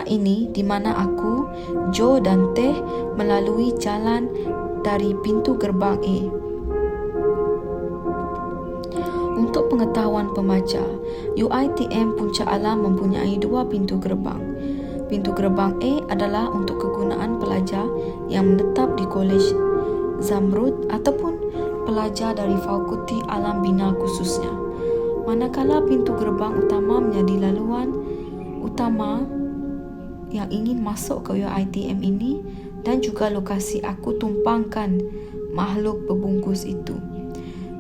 ini di mana aku, Joe dan Teh melalui jalan dari pintu gerbang A. Untuk pengetahuan pembaca, UiTM Puncak Alam mempunyai 2 pintu gerbang. Pintu gerbang A adalah untuk kegunaan pelajar yang menetap di Kolej Zamrud ataupun pelajar dari Fakulti Alam Bina khususnya. Manakala pintu gerbang utama menjadi laluan utama yang ingin masuk ke UiTM ini dan juga lokasi aku tumpangkan makhluk berbungkus itu.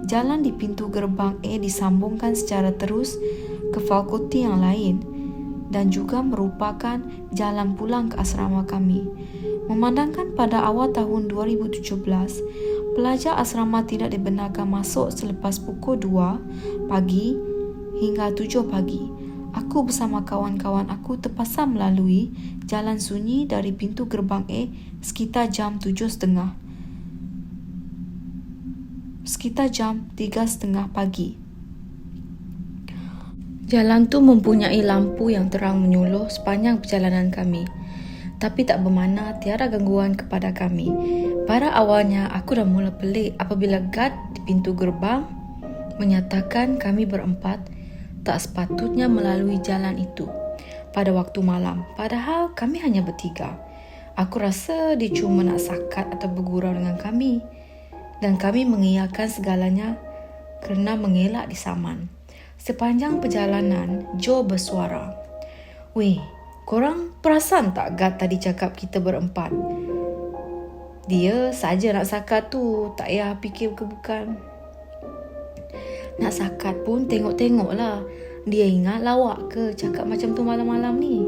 Jalan di pintu gerbang A disambungkan secara terus ke fakulti yang lain dan juga merupakan jalan pulang ke asrama kami. Memandangkan pada awal tahun 2017, pelajar asrama tidak dibenarkan masuk selepas pukul 2 pagi hingga 7 pagi. Aku bersama kawan-kawan aku terpaksa melalui jalan sunyi dari pintu gerbang A sekitar jam 3:30 pagi. Jalan tu mempunyai lampu yang terang menyuluh sepanjang perjalanan kami. Tapi tak bermakna tiada gangguan kepada kami. Pada awalnya aku dah mula pelik apabila guard di pintu gerbang menyatakan kami berempat tak sepatutnya melalui jalan itu pada waktu malam. Padahal kami hanya bertiga. Aku rasa dia cuma nak sakat atau bergurau dengan kami. Dan kami mengiyakan segalanya kerana mengelak disaman. Sepanjang perjalanan, Joe bersuara, "Weh, korang perasan tak guard tadi cakap kita berempat? Dia saja nak sakat tu, tak payah fikir ke bukan. Nak sakat pun tengok-tengoklah. Dia ingat lawak ke cakap macam tu malam-malam ni?"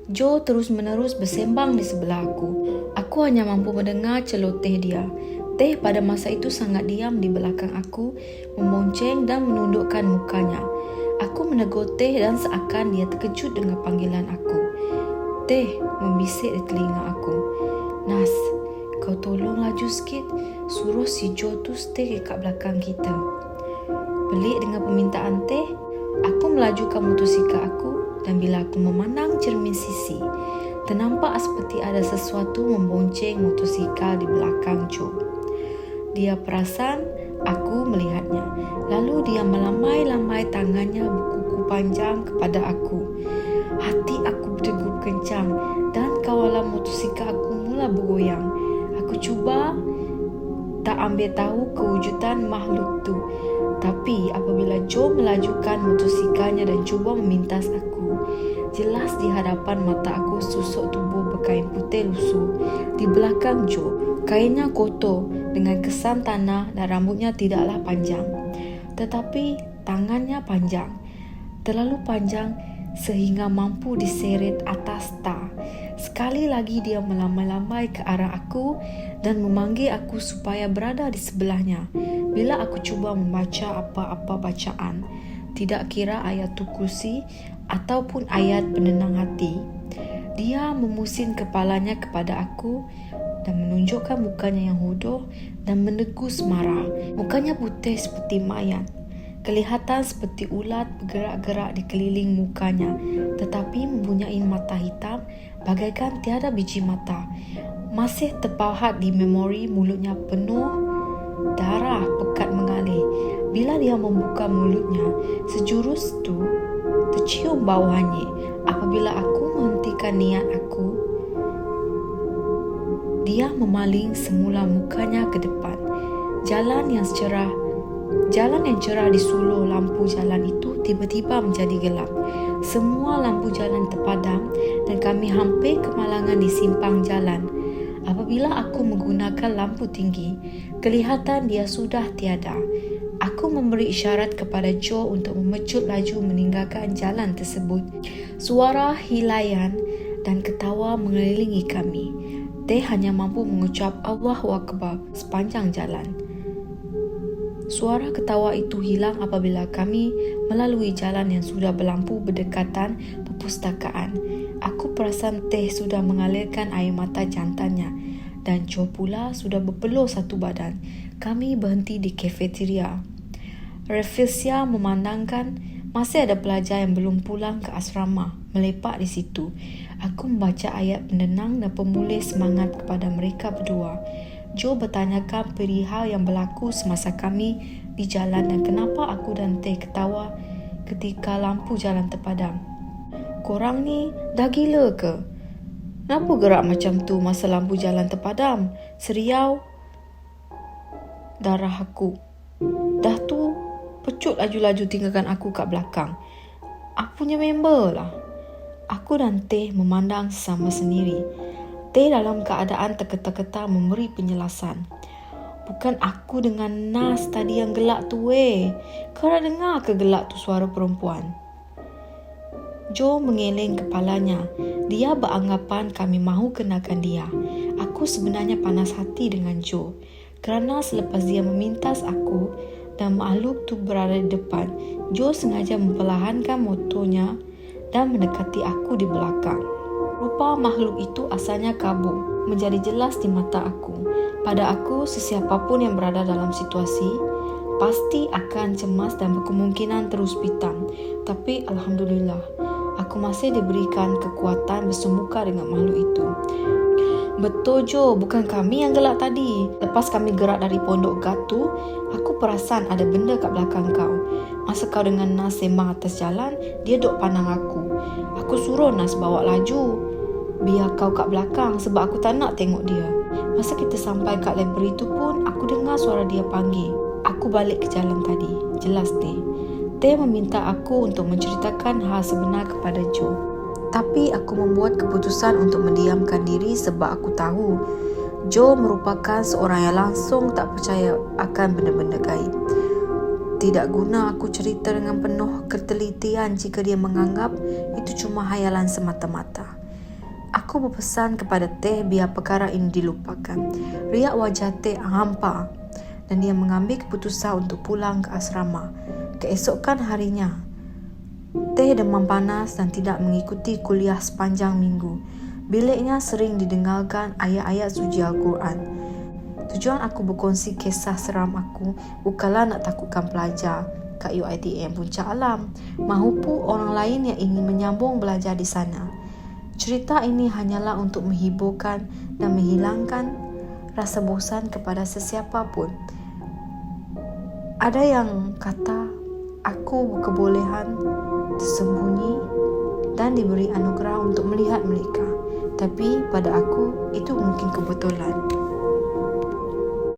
Joe terus menerus bersembang di sebelah aku. Aku hanya mampu mendengar celoteh dia. Teh pada masa itu sangat diam di belakang aku, membonceng dan menundukkan mukanya. Aku menegur Teh dan seakan dia terkejut dengan panggilan aku. Teh membisik di telinga aku, "Nas, kau tolong laju sikit, suruh si Joe tu stay kat belakang kita." Pelik dengan permintaan Teh, aku melajukan motosikal aku dan bila aku memandang cermin sisi, ternampak seperti ada sesuatu membonceng motosikal di belakang Joe. Dia perasan aku melihatnya. Lalu dia melambai-lambai tangannya berkuku panjang kepada aku. Hati aku berdegup kencang dan kawalan motosikal aku mula bergoyang. Aku cuba tak ambil tahu kewujudan makhluk tu. Tapi apabila Joe melajukan motosikalnya dan cuba memintas aku, jelas di hadapan mata aku susuk tubuh berkain putih lusuh di belakang Joe. Kainnya kotor dengan kesan tanah dan rambutnya tidaklah panjang. Tetapi tangannya panjang. Terlalu panjang sehingga mampu diseret atas tas. Sekali lagi dia melambai-lambai ke arah aku dan memanggil aku supaya berada di sebelahnya. Bila aku cuba membaca apa-apa bacaan, tidak kira ayat kursi ataupun ayat penenang hati, dia memusin kepalanya kepada aku dan menunjukkan mukanya yang hodoh dan menegus marah. Mukanya putih seperti mayat. Kelihatan seperti ulat bergerak-gerak di keliling mukanya, tetapi mempunyai mata hitam bagaikan tiada biji mata. Masih terpahat di memori mulutnya penuh darah pekat mengalir. Bila dia membuka mulutnya, sejurus tu tercium bau hanyir. Apabila aku menghentikan niat aku, dia memaling semula mukanya ke depan. Jalan yang cerah di suluh lampu jalan itu tiba-tiba menjadi gelap. Semua lampu jalan terpadam dan kami hampir kemalangan di simpang jalan. Apabila aku menggunakan lampu tinggi, kelihatan dia sudah tiada. Aku memberi isyarat kepada Joe untuk memecut laju meninggalkan jalan tersebut. Suara hilaian dan ketawa mengelilingi kami. Teh hanya mampu mengucap Allahu Akbar sepanjang jalan. Suara ketawa itu hilang apabila kami melalui jalan yang sudah berlampu berdekatan perpustakaan. Aku perasan Teh sudah mengalirkan air mata jantannya dan Joe pula sudah berpeluh satu badan. Kami berhenti di kafeteria. Rafflesia Masih ada pelajar yang belum pulang ke asrama, melepak di situ. Aku membaca ayat penenang dan pemulih semangat kepada mereka berdua. Joe bertanyakan perihal yang berlaku semasa kami di jalan dan kenapa aku dan Teh ketawa ketika lampu jalan terpadam. Korang ni dah gila ke? Kenapa gerak macam tu masa lampu jalan terpadam? Seriau darah aku. Dah tu, pecut laju-laju tinggalkan aku kat belakang. Aku punya member lah. Aku dan Teh memandang sesama sendiri. Teh dalam keadaan terketar-ketar memberi penjelasan. Bukan aku dengan Nas tadi yang gelak tu Kau dah dengar ke gelak tu suara perempuan? Joe mengeleng kepalanya. Dia beranggapan kami mahu kenalkan dia. Aku sebenarnya panas hati dengan Joe. Kerana selepas dia memintas aku dan makhluk tu berada di depan, Joe sengaja memperlahankan motornya dan mendekati aku di belakang. Rupa makhluk itu asalnya kabur, menjadi jelas di mata aku. Pada aku, sesiapapun yang berada dalam situasi pasti akan cemas dan berkemungkinan terus pitam. Tapi Alhamdulillah, aku masih diberikan kekuatan bersemuka dengan makhluk itu. Betul Jo, bukan kami yang gelak tadi. Lepas kami gerak dari pondok gatu, aku perasan ada benda kat belakang kau. Masa kau dengan Nas sembang atas jalan, dia duk pandang aku. Aku suruh Nas bawa laju, biar kau kat belakang sebab aku tak nak tengok dia. Masa kita sampai kat library tu pun, aku dengar suara dia panggil. Aku balik ke jalan tadi. Jelas Teh. Teh meminta aku untuk menceritakan hal sebenar kepada Joe. Tapi aku membuat keputusan untuk mendiamkan diri sebab aku tahu Joe merupakan seorang yang langsung tak percaya akan benda-benda gaib. Tidak guna aku cerita dengan penuh ketelitian jika dia menganggap itu cuma hayalan semata-mata. Aku berpesan kepada Teh biar perkara ini dilupakan. Riak wajah Teh hampa dan dia mengambil keputusan untuk pulang ke asrama. Keesokan harinya, Teh demam panas dan tidak mengikuti kuliah sepanjang minggu. Biliknya sering didengarkan ayat-ayat suci Al-Quran. Tujuan aku berkongsi kisah seram aku bukanlah nak takutkan pelajar kat UiTM Puncak Alam maupun orang lain yang ingin menyambung belajar di sana. Cerita ini hanyalah untuk menghiburkan dan menghilangkan rasa bosan kepada sesiapa pun. Ada yang kata aku berkebolehan tersembunyi dan diberi anugerah untuk melihat mereka. Tapi pada aku, itu mungkin kebetulan.